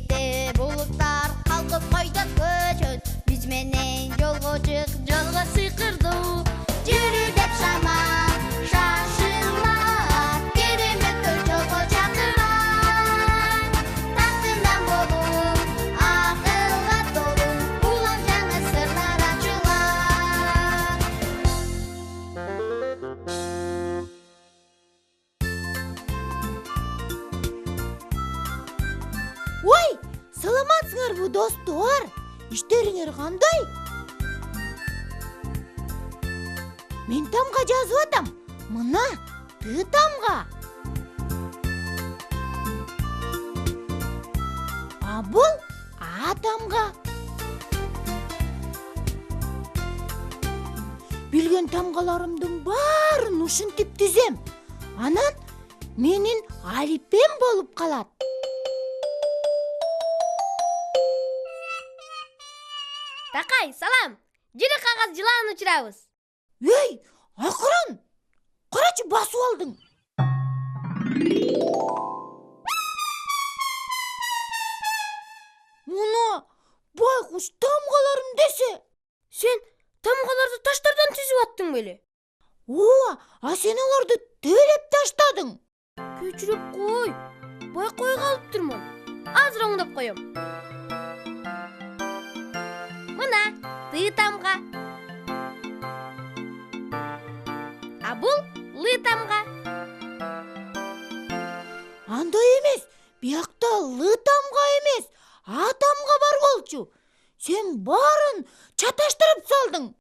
Кечте булуттар калкып койдот көчөт. Биз менен жолго чык, жолго сыйкырдуу. Жүрү деп шама, шашылма. Кереметтер жолго чакырат. Тактынан болуп, акылга толуу. Улам жаңы сырлар ачылат. Ой, саламатсыңарбы достор? Иштериңер кандай? Мен тамга жазып атам. Мына Т тамга. А бул А тамга. Билген тамгаларымдын баарын ушинтип түзөм. Анан менин алипем болуп калат. Такай, салам. Жүрү кагаз жылаан учурабыз. Эй, акырын! Карачы басып алдың. Муна байкуш тамгаларым десе. Сен тамгаларды таштардан түзүп аттың беле? Ооба, а сен аларды тейлеп таштадың. Көчүрүп кой. Байкой калыптырмын. Азыр оңдоп коем. Мына Т тамга. А бул Л тамга. Андай эмес, биякта Л тамга эмес, А тамга бар болчу. Сен барын чаташтырып салдың.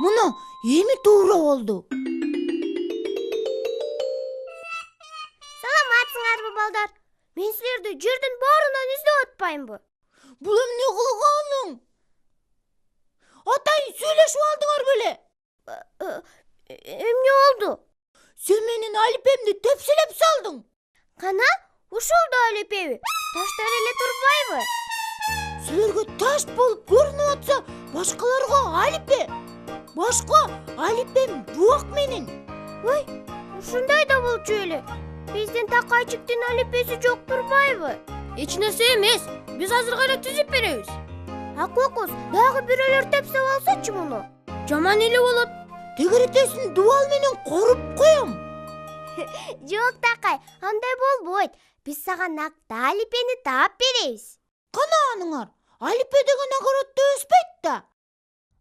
Мына эми туура болду. Саламатсыңарбы, балдар? Мен силерди жердин баарынан издөп атпаймынбы? Бул эмне кылганың? Атайын сүйлөшүп алдыңар беле? Эмне болду? Сен менин алипемди тепселеп салдың. Кана, ушул да алипеби? Таштар эле турбайбы? Силерге таш болуп көрүнүп атса, башкаларга алипе. Башка алипем жок менин. Ой, ушундай да болчу эле. Биздин Такайчиктин алипеси жок турбайбы? Эч нерсе эмес. Биз азырга эле түзүп беребиз. Акокус, дагы бирөөлөр тепсеп алсачы муну. Жаман эле болот. Тегеретесин дубал менен коруп коем. Жок, Такай, андай болбойт. Биз сага накта алипени таап беребиз. Кана аныңар, алипе деген огороддо өспөйт да.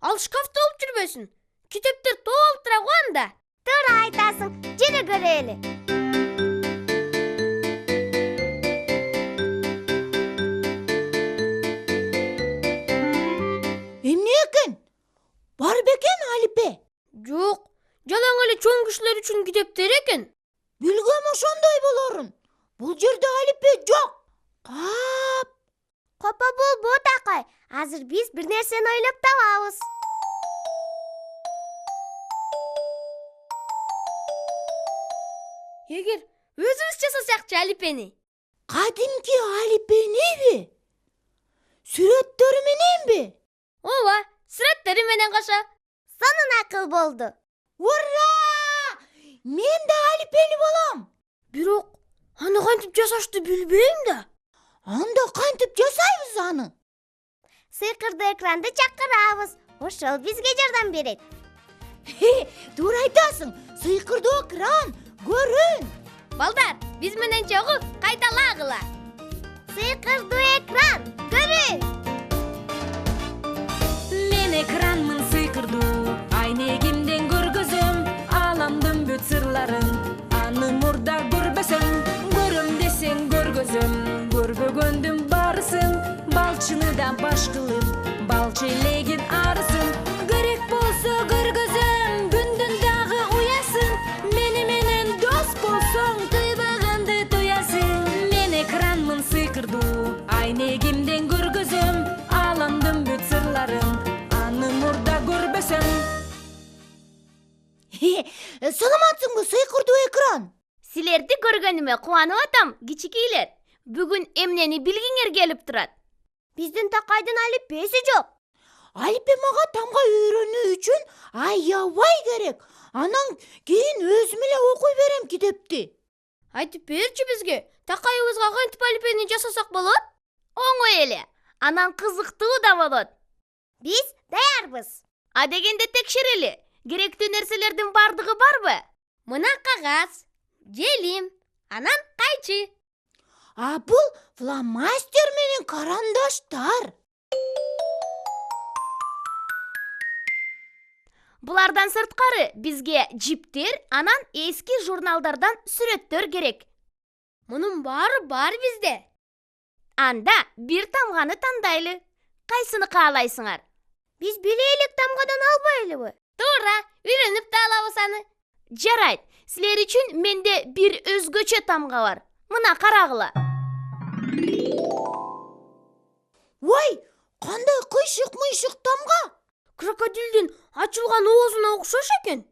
Ал шкафта болуп жүрбөсүн. Китептер толтура го анда. Туура айтасың. Жүрү көрөлү. Эмне экен? Бар бекен алипе? Жок, жалаң эле чоң кишилер үчүн китептер экен. Билгем ошондой болорун. Бул жерде алипе жок. Кап. Капа болбо, Такай. Азыр биз бир нерсени ойлоп табабыз. Эгер өзүбүз жасасакчы алипени? Кадимки алипениби? Сүрөттөрү мененби? Ооба, сүрөттөрү менен кошо. Сонун акыл болду. Ура! Мен да алипели болом. Бирок, аны кантип жасашты билбейм да. Анда кантип жасайбыз аны? Сыйкырдуу экранды чакырабыз. Ошол бизге жардам берет. Туура айтасың. Сыйкырдуу экран көрүн. Балдар, биз менен чогуу кайталагыла. Сыйкырдуу экран көрүн. Мен экранмын сыйкырдуу, айнегимден көргөзөм аламдын бүт сырларын. Аны мурда көрбөсөм, көрөм десең көргөзөм. Көрбөгөндүн барысын, балчыны да баш кылып, балчы элегин арысын. Керек болсо көргөзөм, күндүн дагы уясын. Мени менен дос болсоң, тыйбаганды туясың. Мен экранмын сыйкырдуу, айнегимден көргөзөм аламдын бүт сырларын. Аны мурда көрбөсөм. Саламатсыңбы сыйкырдуу экран? Силерди көргөнүмө кубанып атам, кичикейлер. Бүгүн эмнени билгиңер келип турат? Биздин Такайдын алипеси жок. Алипе мага тамга үйрөнүү үчүн аябай керек. Анан кийин өзүм эле окуй берем китепти. Айтып берчи бизге, такайыбызга кантип алипени жасасак болот? Оңой эле. Анан кызыктуу да болот. Биз даярбыз. Адегенде текшерели. Керектүү нерселердин бардыгы барбы? Мына кагаз, желим, анан кайчы. А бул фломастер менен карандаштар. Булардан сырткары бизге жиптер, анан эски журналдардан сүрөттөр керек. Мунун баары бар бизде. Анда бир тамганы тандайлы. Кайсыны каалайсыңар? Биз биле элек тамгадан албайлыбы? Туура, үйрөнүп да алабыз аны. Жарайт, силер үчүн менде бир өзгөчө тамга бар. Мына карагыла. Ой, кандай кыйшык-мыйшык тамга. Крокодилдин ачылган оозуна окшош экен.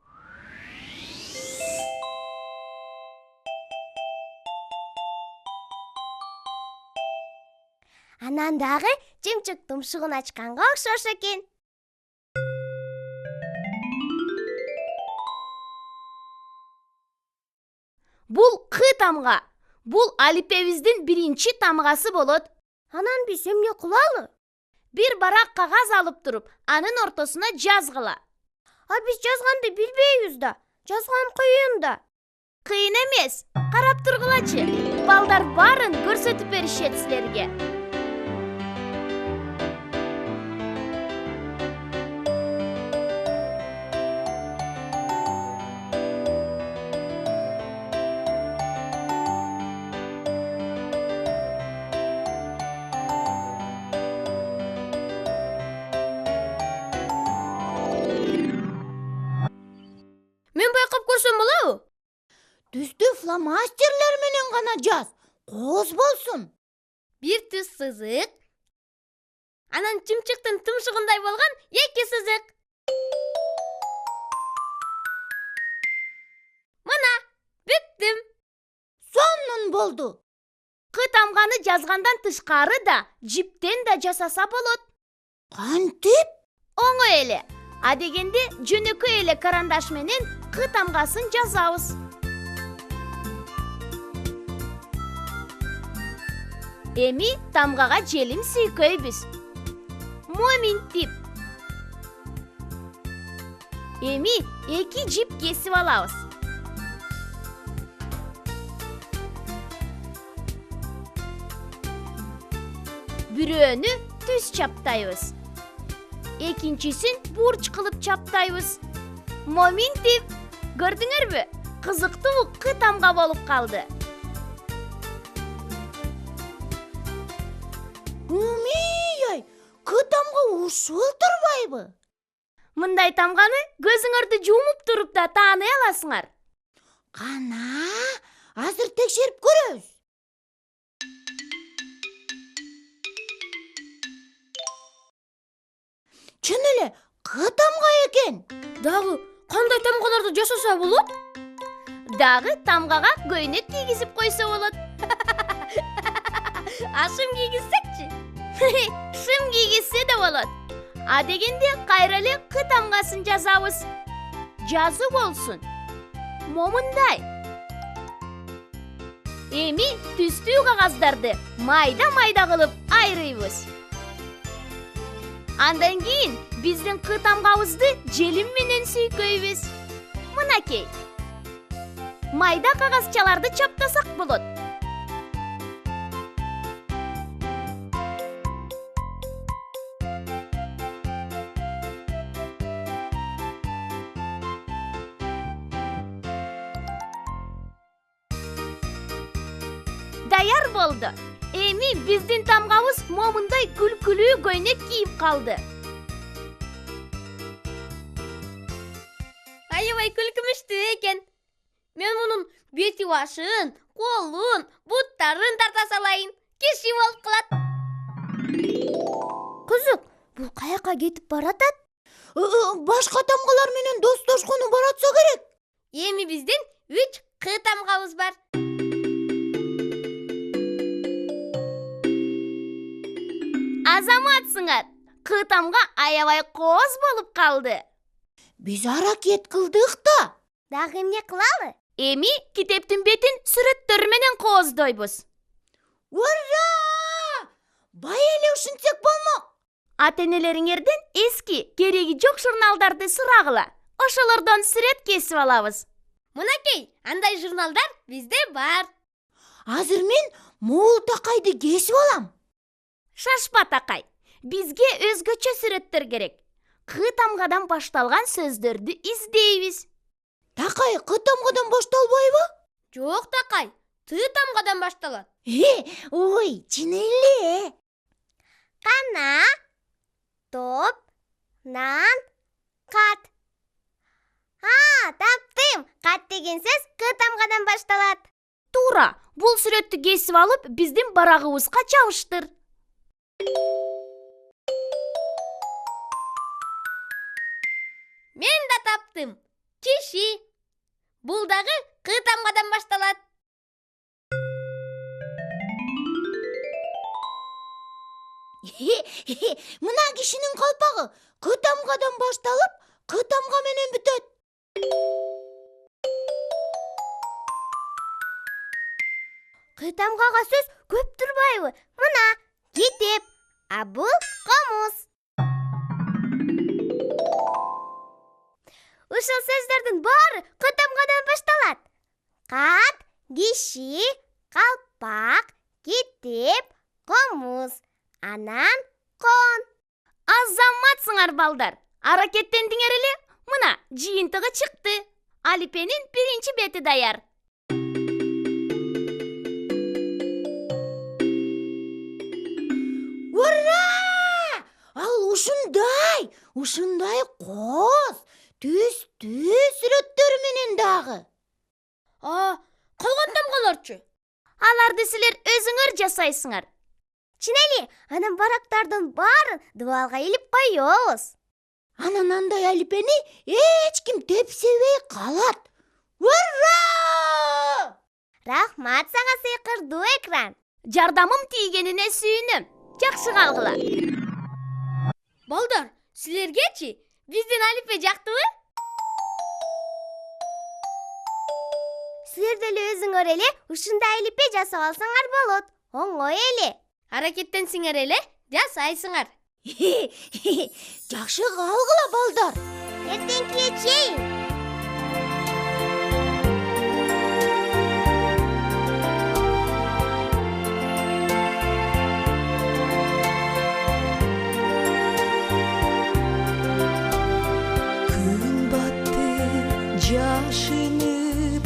Анан дагы жымчык тумшугун ачканга окшош экен. Бул К тамга. Бул алипебиздин биринчи тамгасы болот. Анан биз эмне кылалы? Бир барак кагаз алып туруп, анын ортосуна жазгыла. А биз жазганды билбейбиз да. Жазган кыйын да. Кыйын эмес, карап тургулачы. Балдар баарын көрсөтүп беришет силерге. Мен байкап көрсөм болобу? Түздү фломастерлер менен гана жаз. Кооз болсун. Бир түз сызык. Анан жымчыктын тумшугундай болгон эки сызык. Мына, бүттүм. Сонун болду. К тамганы жазгандан тышкары да, жиптен да жасаса болот. Кантип? Оңой эле. Адегенде жөнөкөй эле карандаш менен К тамгасын жазабыз. Эми тамгага желим сүйкөйбүз. Моминтип. Эми эки жип кесип алабыз. Бирөөнү түз чаптайбыз. Экинчисин бурч кылып чаптайбыз. Моминтип. Көрдүңөрбү? Кызыктуу К тамга болуп калды. Умей-ай, К тамга ушул турбайбы? Мындай тамганы көзүңөрдү жумуп туруп да тааный аласыңар. Кана, азыр текшерип көрөбүз. Чын эле К тамга экен. Дагы кандай тамгаларды жасаса болот? Дагы тамгага көйнөк кийгизип койсо болот. Ашым кийгизсекчи? Шым кийгизсе да болот. Адегенде кайра эле К тамгасын жазабыз. Жазуу болсун. Момундай. Эми түстүү кагаздарды майда-майда кылып айрыйбыз. Андан кийин биздин К тамгабызды желим менен сүйкөйбүз. Мынакей. Майда кагазчаларды чаптасак болот. Даяр болду. Эми биздин тамгабыз момундай күлкүлүү көйнөк кийип калды. Аябай күлкүмүштүү экен. Мен мунун бети башын, колун, буттарын тарта салайын. Киши болуп калат. Кызык, бул каяка кетип баратат? Башка тамгалар менен достошкону баратса керек. Эми биздин 3 К тамгабыз бар. Азаматсыңар. кы тамга аябай кооз болуп калды. Биз аракет кылдык да. Дагы эмне кылалы? Эми китептин бетин сүрөттөр менен кооздойбуз. Ура! Бай эле ушинтсек болмок. Ата-энелериңерден эски, кереги жок журналдарды сурагыла. Ошолордон сүрөт кесип алабыз. Мынакей, андай журналдар бизде бар. Азыр мен могул такайды кесип алам. Шашпа такай. Бизге өзгөчө сүрөттөр керек. Кы тамгадан башталган сөздөрдү издейбиз. Такай кы тамгадан башталбайбы? Жок такай, ты тамгадан башталат. Ой, чын эле. Кана, топ, нан, кат. Таптым. Кат деген сөз кы тамгадан башталат. Туура, бул сүрөттү кесип алып, биздин барагыбызга чабыштыр. Мен да таптым. Киши. Бул дагы кы тамгадан башталат. Мына кишинин калпагы кы тамгадан башталып, кы тамга менен бүтөт. Кы тамгага сөз көп турбайбы? Мына китеп, а бул комуз. Ушул сөздөрдүн баары кы тамгадан башталат. Кат, киши, калпак, китеп, комуз. Анан кон. Азаматсыңар балдар. Аракеттендиңер эле. Мына жыйынтыгы чыкты. Алипенин биринчи бети даяр. Ура! Ал ушундай кооз, түз сүрөттөр менен дагы. Калган тамгаларчы? Аларды силер өзүңөр жасайсыңар. Чын эле, анан барактардын баарын дубалга илип коёбуз. Анан андай алипени эч ким тепсебей калат. Ура! Рахмат сага сыйкырдуу экран. Жардамым тийгенине сүйүнөм. Жакшы калгыла. Балдар, силергечи биздин алипе жактыбы? Силер деле өзүңөр эле ушундай алипе жасап алсаңар болот. Оңой эле. Аракеттенсиңер эле, жасайсыңар. Жакшы калгыла балдар. Эртеңкиге чейин. Күн батты жашынып